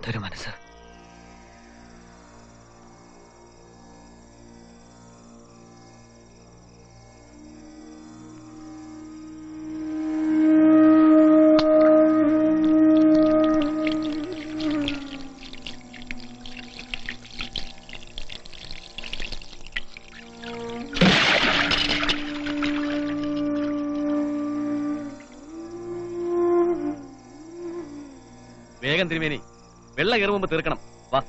എന്തൊരു മനസ്സ്. വേഗം തിരുമേനി, വെള്ളം കയറും മുമ്പ് തീർക്കണം. വാ.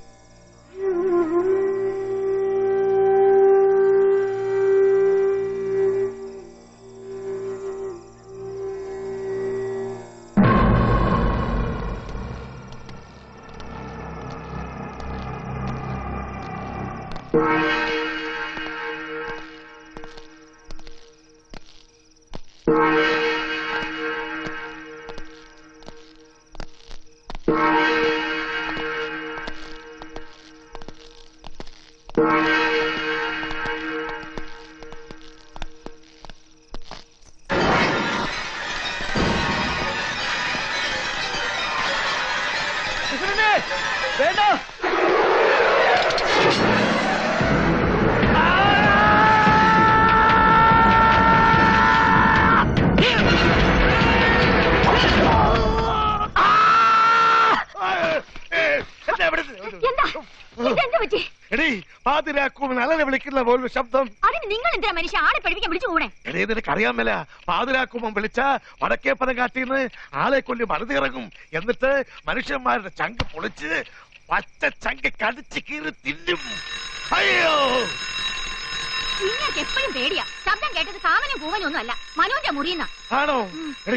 വിളിക്കുന്ന പോലും ശബ്ദം. അതിന് നിങ്ങൾ എന്തിനാ മനുഷ്യ ആളെ പഠിപ്പിക്കാൻ വിളിച്ചു കൂടെ? നിനക്ക് അറിയാമല്ല, പാതിരാക്കുമ്പം വിളിച്ച വടക്കേ പദങ്കാട്ടിന്ന് ആളെ കൊല്ലി മറുതിറങ്ങും. എന്നിട്ട് മനുഷ്യന്മാരുടെ ചങ്ക് പൊളിച്ച് പച്ച ചങ്ക് കടിച്ച് കീറി തിന്നും. അയ്യോ, നിങ്ങൾക്ക് എപ്പോഴും പേടിയാ. ശബ്ദം കേട്ടത് കാമനും കൂവനും ഒന്നും അല്ല, മനോന്റെ മുറിയുന്ന. ആണോ?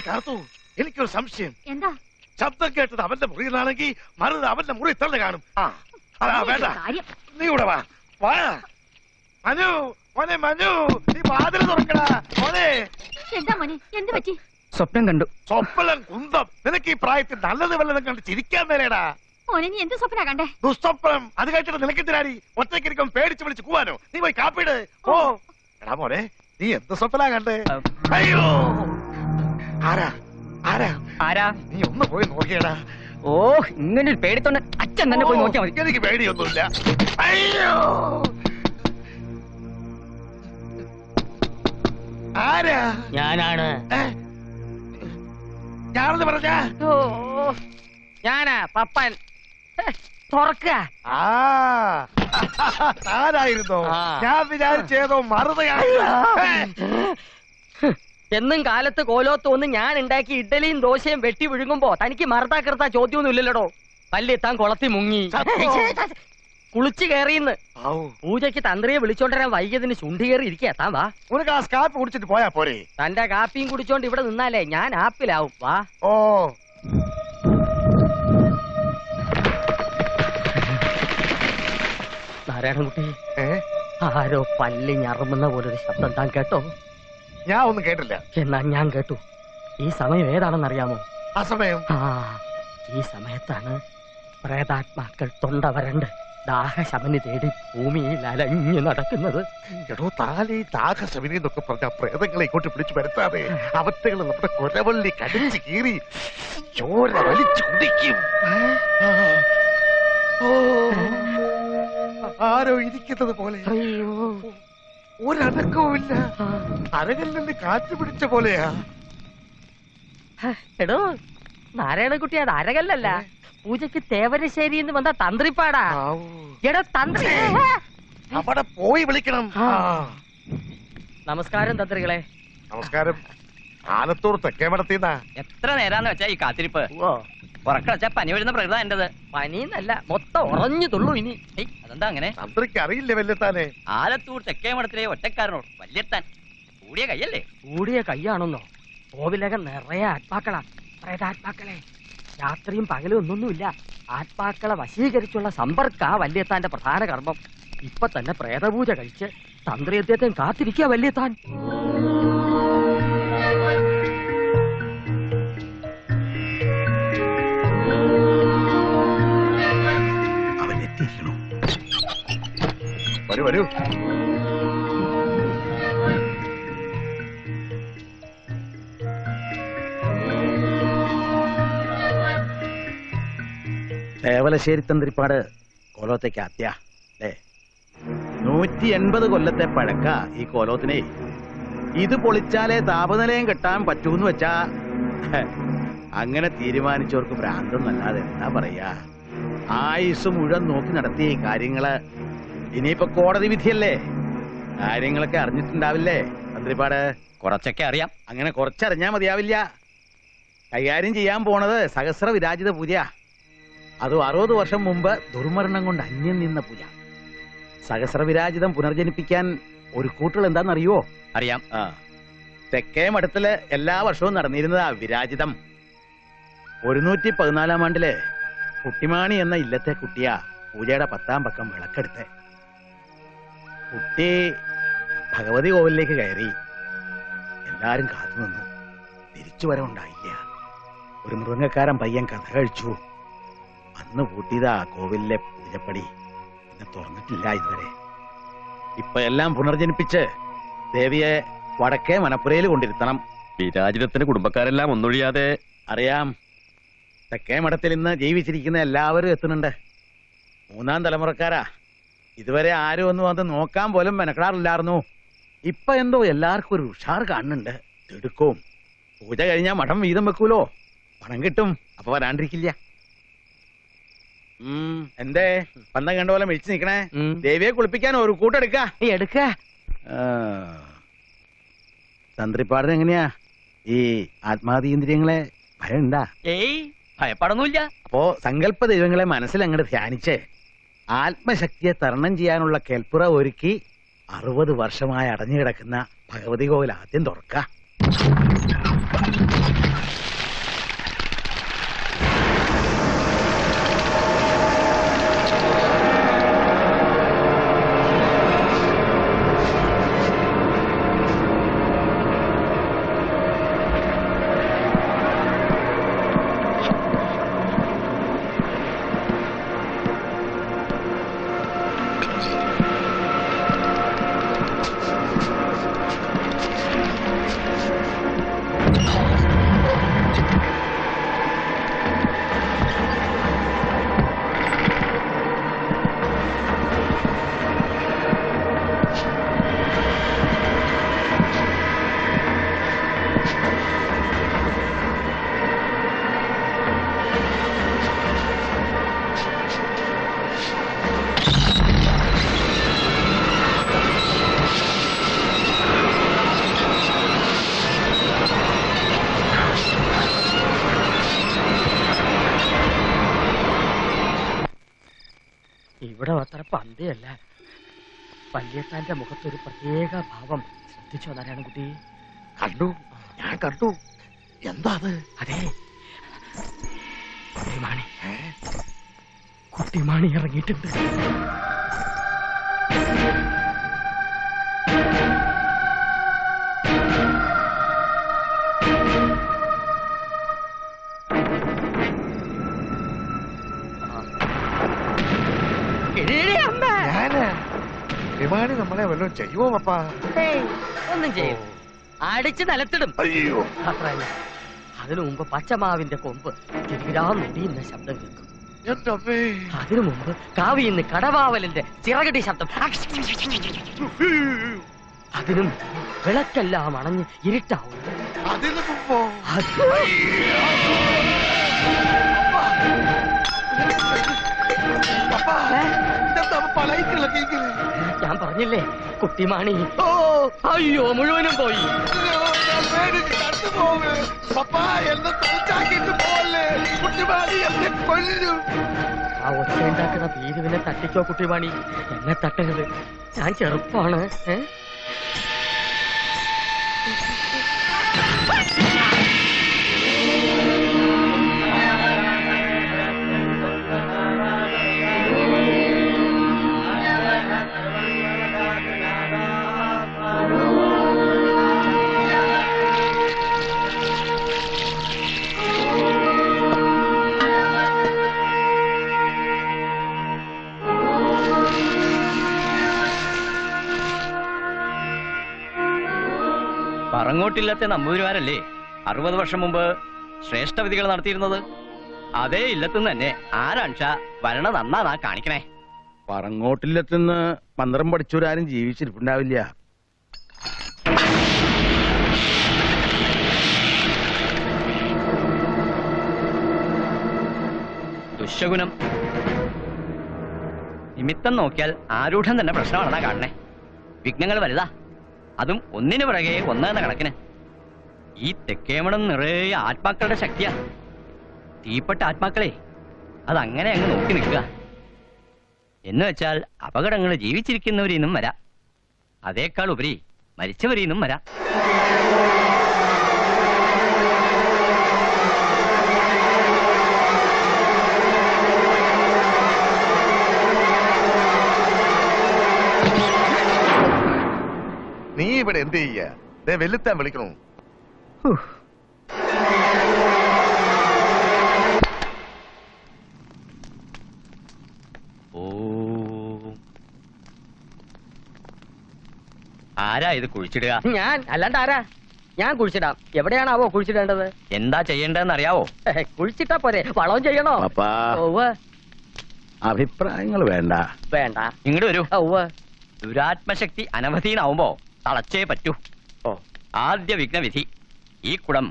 കാർത്തു, എനിക്കൊരു സംശയം. എന്താ? ശബ്ദം കേട്ടത് അവന്റെ മുറിയിലാണെങ്കിൽ മറുത് അവന്റെ മുറി തന്നെ കാണും. വേണ്ട, നീ കൂടെ വാ. വാ മനു, മോനെ മനു, നീ വാതിൽ തുറക്കടാ മോനെ. എന്താ മോനെ, എന്ത് പറ്റി? സ്വപ്നം കണ്ടു. സ്വപ്നം കുന്തം. നിനക്ക് ഈ പ്രായത്തിൽ നല്ലത് വല്ലതും കണ്ട് ചിരിക്കാൻ മേലേടാ. മോനെ, നീ എന്ത് സ്വപ്ന കണ്ടേ? ദുസ്വപ്നം. അത് കേട്ടിട്ട് നിനക്കെതിരാടി ഒറ്റയ്ക്കിരിക്കും പേടിച്ച് വിളിച്ച് കൂവാനോ? നീ പോയി കാപ്പിട്. ഓ എടാ മോനെ, നീ എന്ത് സ്വപ്ന കണ്ടേ? അയ്യോ, ആരാ ആരാ ആരാ? നീ ഒന്ന് പോയി നോക്കിയടാ. ഓ, ഇങ്ങനെ ഒരു പേടിത്തൊണ്ട് അച്ഛൻ തന്നെ പോയി നോക്കിയാൽ മതി. എനിക്ക് പേടിയൊന്നുമില്ല. അയ്യോ, ആരാ? ഞാനാണ്. ഞാനെന്ന് പറഞ്ഞ ഞാനാ പപ്പൻ. തുറക്ക. ആരായിരുന്നോ? ഞാൻ വിചാരിച്ചേതോ മറുതയായിരുന്നു. എന്നും കാലത്ത് കോലോത്തോന്ന് ഞാൻ ഉണ്ടാക്കി ഇഡ്ഡലിയും ദോശയും വെട്ടി വിഴുങ്ങുമ്പോ തനിക്ക് മറുതാക്കറുത്ത ചോദ്യമൊന്നും ഇല്ലല്ലോ. പല്ലെത്താൻ കുളത്തി മുങ്ങി കുളിച്ചു കയറിയെന്ന്. പൂജയ്ക്ക് തന്ത്രിയെ വിളിച്ചോണ്ടിരാൻ വൈകിയതിന് ചുണ്ടി കയറി ഇരിക്കുക. താൻ വാ. കാപ്പി കുടിച്ചിട്ട് പോയാ പോരെ? തന്റെ കാപ്പിയും കുടിച്ചോണ്ട് ഇവിടെ നിന്നാലേ ഞാൻ ആപ്പിലാവും. വാ. ഓ, നാരായണൻകുട്ടി, ആരോ പല്ല് ഞറുമുന്ന പോലൊരു ശബ്ദം താൻ കേട്ടോ? ഞാൻ ഒന്നും കേട്ടില്ല. എന്നാ ഞാൻ കേട്ടു. ഈ സമയം ഏതാണെന്നറിയാമോ? ആ സമയം? ഈ സമയത്താണ് പ്രേതാത്മാക്കൾ തൊണ്ട വരണ്ട് ദാഹശമനി തേടി ഭൂമിയിൽ അലഞ്ഞു നടക്കുന്നത്. എടോ, താലി ദാഹശമനി എന്നൊക്കെ പറഞ്ഞ പ്രേതങ്ങളെ ഇങ്ങോട്ട് പിടിച്ചു വരുത്താതെ അവറ്റകൾ നമ്മുടെ കൊരവള്ളി കടിച്ചു കീറി ചോര വലിച്ചു കുടിക്കും. ആരോ ഇരിക്കുന്നത് പോലെ. ഒരടക്കവുമില്ല. അരകിൽ നിന്ന് കാറ്റ് പിടിച്ച പോലെയാ. എടോ നാരായണൻകുട്ടി, അത് അരകല്ലല്ല, പൂജയ്ക്ക് തേവരശ്ശേരി എന്ന് വന്ന തന്ത്രിപ്പാടാ. എടോ തന്ത്രി, അവിടെ പോയി വിളിക്കണം. നമസ്കാരം തന്ത്രികളെ. നമസ്കാരം. ആലത്തൂർ തെക്കേമടത്തിന്നാ. എത്ര നേരാന്ന് വെച്ചാ ഈ കാത്തിരിപ്പ്? ഉറക്കടച്ചാ പനി വരുന്ന പ്രകൃത എന്റത്. പനിന്നല്ല, മൊത്തം ഉറഞ്ഞു തുള്ളു ഇനി. അതെന്താ അങ്ങനെ? തന്ത്രിക്ക് അറിയില്ലേ വല്യത്താനെ? ആലത്തൂർ തെക്കേമഠത്തിലെ ഒറ്റക്കാരനോട് വല്യത്താൻ കൂടിയ കയ്യല്ലേ? കൂടിയ കയ്യാണെന്നോ? കോവിലകം നിറയെ ആത്മാക്കളാ, പ്രേതാത്മാക്കളെ. രാത്രിയും പകലും ഒന്നൊന്നുമില്ല, ആത്മാക്കളെ വശീകരിച്ചുള്ള സമ്പർക്ക വല്യത്താന്റെ പ്രധാന കർമ്മം. ഇപ്പൊ തന്നെ പ്രേതപൂജ കഴിച്ച് തന്ത്രി അദ്ദേഹത്തെ കാത്തിരിക്കുക വല്യത്താൻ. വരൂ വരൂ. തേവലശ്ശേരി തന്ത്രിപ്പാട് കോലോത്തേക്ക് ആത്യ അല്ലേ? 180 കൊല്ലത്തെ പഴക്ക ഈ കോലോത്തിനെ. ഇത് പൊളിച്ചാലേ താപനിലയം കെട്ടാൻ പറ്റൂന്ന് വെച്ചാ അങ്ങനെ തീരുമാനിച്ചവർക്ക് ഭ്രാന്തെന്നല്ലാതെ എന്താ പറയാ. ആയുസ് മുഴുവൻ നോക്കി നടത്തിയ ഈ കാര്യങ്ങള് ഇനിയിപ്പോ കോടതി വിധിയല്ലേ, കാര്യങ്ങളൊക്കെ അറിഞ്ഞിട്ടുണ്ടാവില്ലേ തന്ത്രിപ്പാട്? കുറച്ചൊക്കെ അറിയാം. അങ്ങനെ കുറച്ചറിഞ്ഞാ മതിയാവില്ല. കൈകാര്യം ചെയ്യാൻ പോണത് സഹസ്ര വിരാജിത പൂജ. അതും 60 വർഷം മുമ്പ് ദുർമരണം കൊണ്ട് അന്യം നിന്ന പൂജ. സഹസ്ര വിരാജിതം പുനർജനിപ്പിക്കാൻ ഒരു കൂട്ടുകൾ എന്താണെന്നറിയോ? അറിയാം. തെക്കേ മഠത്തില് എല്ലാ വർഷവും നടന്നിരുന്നതാ വിരാജിതം. 114 ആണ്ടില് കുട്ടിമാണി എന്ന ഇല്ലത്തെ കുട്ടിയാ പൂജയുടെ 10ാം പക്കം വിളക്കെടുത്ത്. കുട്ടി ഭഗവതി കോവിലേക്ക് കയറി. എല്ലാരും കാത്തുനിന്നു. തിരിച്ചു വരവുണ്ടായില്ല. ഒരു മൃഗക്കാരൻ പയ്യൻ കഥ കഴിച്ചു. അന്ന് പൂട്ടിയതാ കോവിലിലെ പൂജപ്പടി. പിന്നെ തുറന്നിട്ടില്ല ഇതുവരെ. ഇപ്പൊ എല്ലാം പുനർജനിപ്പിച്ച് ദേവിയെ വടക്കേ മനപ്പുരയിൽ കൊണ്ടിരുത്തണം. വിരാജിതത്തിന് കുടുംബക്കാരെല്ലാം ഒന്നൊഴിയാതെ. അറിയാം. തെക്കേ മഠത്തിൽ ഇന്ന് ജീവിച്ചിരിക്കുന്ന എല്ലാവരും എത്തുന്നുണ്ട്. 3ാം തലമുറക്കാരാ. ഇതുവരെ ആരും ഒന്നും വന്ന് നോക്കാൻ പോലും മെനക്കെടാറില്ലായിരുന്നു. ഇപ്പൊ എന്തോ എല്ലാവർക്കും ഒരു ഉഷാർ കാണുന്നുണ്ട്. തിടുക്കവും. പൂജ കഴിഞ്ഞാൽ മഠം വീതം വെക്കൂലോ, പണം കിട്ടും. അപ്പൊ വരാണ്ടിരിക്കില്ല. എന്തേ പന്തം കണ്ട പോലെ മിഴിച്ചു നിക്കണേ? ദേവിയെ കുളിപ്പിക്കാൻ ഒരു കൂട്ടെടുക്ക. എടുക്ക. തന്ത്രിപ്പാടിന് എങ്ങനെയാ ഈ ആത്മാതീന്ദ്രിയങ്ങളെ ഭയം ഉണ്ടാ? ഏയ്, ഭയപ്പാടൊന്നുമില്ല. അപ്പോ സങ്കല്പ ദൈവങ്ങളെ മനസ്സിൽ അങ്ങോട്ട് ധ്യാനിച്ച് ആത്മശക്തിയെ തരണം ചെയ്യാനുള്ള കേൾപ്പുറ ഒരുക്കി 60 വർഷമായി അടഞ്ഞു കിടക്കുന്ന ഭഗവതി കോവിൽ ആദ്യം തുറക്ക. ഇവിടെ അത്ര പന്തിയല്ല. വല്യത്താന്റെ മുഖത്തൊരു പ്രത്യേക ഭാവം ശ്രദ്ധിച്ചോ നാരായണൻകുട്ടി? കണ്ടു, ഞാൻ കണ്ടു. എന്താ അത്? അതെ, കുട്ടിമാണി. കുട്ടിമാണി ഇറങ്ങിയിട്ടുണ്ട്. വിമാനി നമ്മളെ വല്ലതും ചെയ്യുമോ പപ്പാ? ഒന്നും ചെയ്യും. അടിച്ച് നിലത്തിടും. അയ്യോ, അത്രയല്ല. അതിനു മുമ്പ് പച്ചമാവിന്റെ കൊമ്പ് തിരികിരാന്നൊടിയുന്ന ശബ്ദം കേൾക്കും. എന്റെ അമ്മേ. അതിനു മുമ്പ് കാവിന്ന് കടവാവലിന്റെ ചിറകടി ശബ്ദം. അതിനു മുമ്പ് വിളക്കെല്ലാം അണഞ്ഞ് ഇരുട്ടാവും. അതിനു മുമ്പോ ഞാൻ പറഞ്ഞില്ലേ കുട്ടിമാണി. അയ്യോ, മുഴുവനും പോയി. ആ ഒച്ച ഉണ്ടാക്കുന്ന ഭീരുവിനെ തട്ടിക്കോ കുട്ടിമാണി. എന്നെ തട്ടരുത്, ഞാൻ ചെറുപ്പാണ്. പറങ്ങോട്ടില്ലാത്ത നമ്പൂതിരിമാരല്ലേ 60 വർഷം മുമ്പ് ശ്രേഷ്ഠവിധികൾ നടത്തിയിരുന്നത്? അതേ ഇല്ലത്തുനിന്ന് തന്നെ ആരാൺഷ വരണ നന്നാ കാണിക്കണേ. പറങ്ങോട്ടില്ലെത്തുന്ന് മന്ത്രം പഠിച്ചവരാരും ജീവിച്ചിരിപ്പുണ്ടാവില്ല. ദുശകുനം നിമിത്തം നോക്കിയാൽ ആരൂഢം തന്നെ പ്രശ്നമാണെന്നാ കാണണേ. വിഘ്നങ്ങൾ വലുതാ, അതും ഒന്നിനു പിറകെ ഒന്നെന്ന കണക്കിന്. ഈ തെക്കേമണം നിറയെ ആത്മാക്കളുടെ ശക്തിയാ. തീപ്പെട്ട ആത്മാക്കളെ അതങ്ങനെ അങ്ങ് നോക്കി നിൽക്കുക. എന്ന് വെച്ചാൽ അപകടങ്ങൾ ജീവിച്ചിരിക്കുന്നവരിൽ നിന്നും വരാം, അതേക്കാൾ ഉപരി മരിച്ചവരിൽ നിന്നും വരാം. നീ ഇവിടെ എന്ത് ചെയ്യ? വെല്ലുത്താൻ വിളിക്കണു. ആരാ ഇത് കുഴിച്ചിടുക? ഞാൻ അല്ലാണ്ട് ആരാ? ഞാൻ കുഴിച്ചിടാം. എവിടെയാണാവോ കുഴിച്ചിടേണ്ടത്? എന്താ ചെയ്യേണ്ടതെന്ന് അറിയാവോ? കുഴിച്ചിട്ടാ പോരെ, വളവും ചെയ്യണോ? അപ്പാ ഉവ്വ്. അഭിപ്രായങ്ങൾ വേണ്ട. വേണ്ട. ഇങ്ങോട്ട് വരൂ. ഉവ്വ്. ദുരാത്മശക്തി അനവധീനാവുമ്പോ തളച്ചേ പറ്റൂ. ഓ, ആദ്യ വിഘ്നവിധി, ഈ കുടം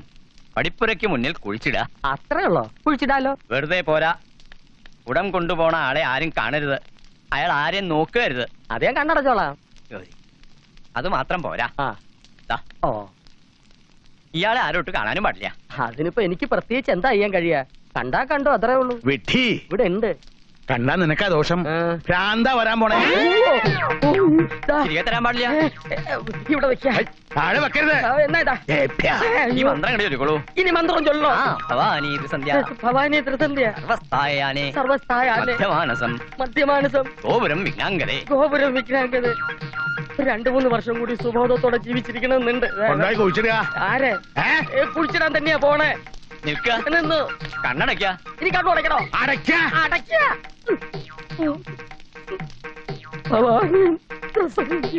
പടിപ്പുരയ്ക്ക് മുന്നിൽ കുഴിച്ചിടുക. അത്രേ ഉള്ളോ? കുഴിച്ചിടാലോ? വെറുതെ പോരാ, കുടം കൊണ്ടുപോണ ആളെ ആരും കാണരുത്, അയാൾ ആരെയും നോക്കരുത്. അതേ കണ്ണടച്ചോളാം. അത് മാത്രം പോരാ, ആ. ദാ, ഓ, ഇയാളെ ആരോട്ട് കാണാനും പാടില്ല. അതിനിപ്പോ എനിക്ക് പ്രത്യേകിച്ച് എന്താ ചെയ്യാൻ കഴിയാ? കണ്ടാ കണ്ടോ, അത്രേ ഉള്ളൂ. വിഡ്ഢി, ഇവിടെ ഉണ്ട്. കണ്ടാ നിനക്കാ ദോഷം. ഭ്രാന്താ വരാൻ പോണേ. തിരികെ തരാൻ പാടില്ല. ഇവിടെ വെക്കാ. താഴെ വെക്കരുത്. എന്നാ ഈ മന്ത്രം കണ്ടു ചൊല്ലിക്കോളൂ. ഇനി മന്ത്രം ചൊല്ലോ. ഭവാനി ത്രിസന്ധ്യ ഭവാനി ത്രിസന്ധ്യ സർവസ്ഥായാനേ സർവസ്ഥായാനേ മധ്യമാനസം മധ്യമാനസം ഗോപുരം വിഘ്നാംഗതേ. ഗോപുരം വിഘ്നാംഗതേ. 2-3 വർഷം കൂടി സുബോധത്തോടെ ജീവിച്ചിരിക്കണമെന്നുണ്ട്. കൊണ്ടായി കുഴിച്ചിടുക. ആരെ? കുഴിച്ചിടാൻ തന്നെയാ പോണേ. നിൽക്ക, നിന്ന് കണ്ണടയ്ക്ക. ഇനി കണ്ണു അടയ്ക്കണോ? അടയ്ക്ക. അടയ്ക്ക. ഭവാനി ത്രിസന്ധ്യ.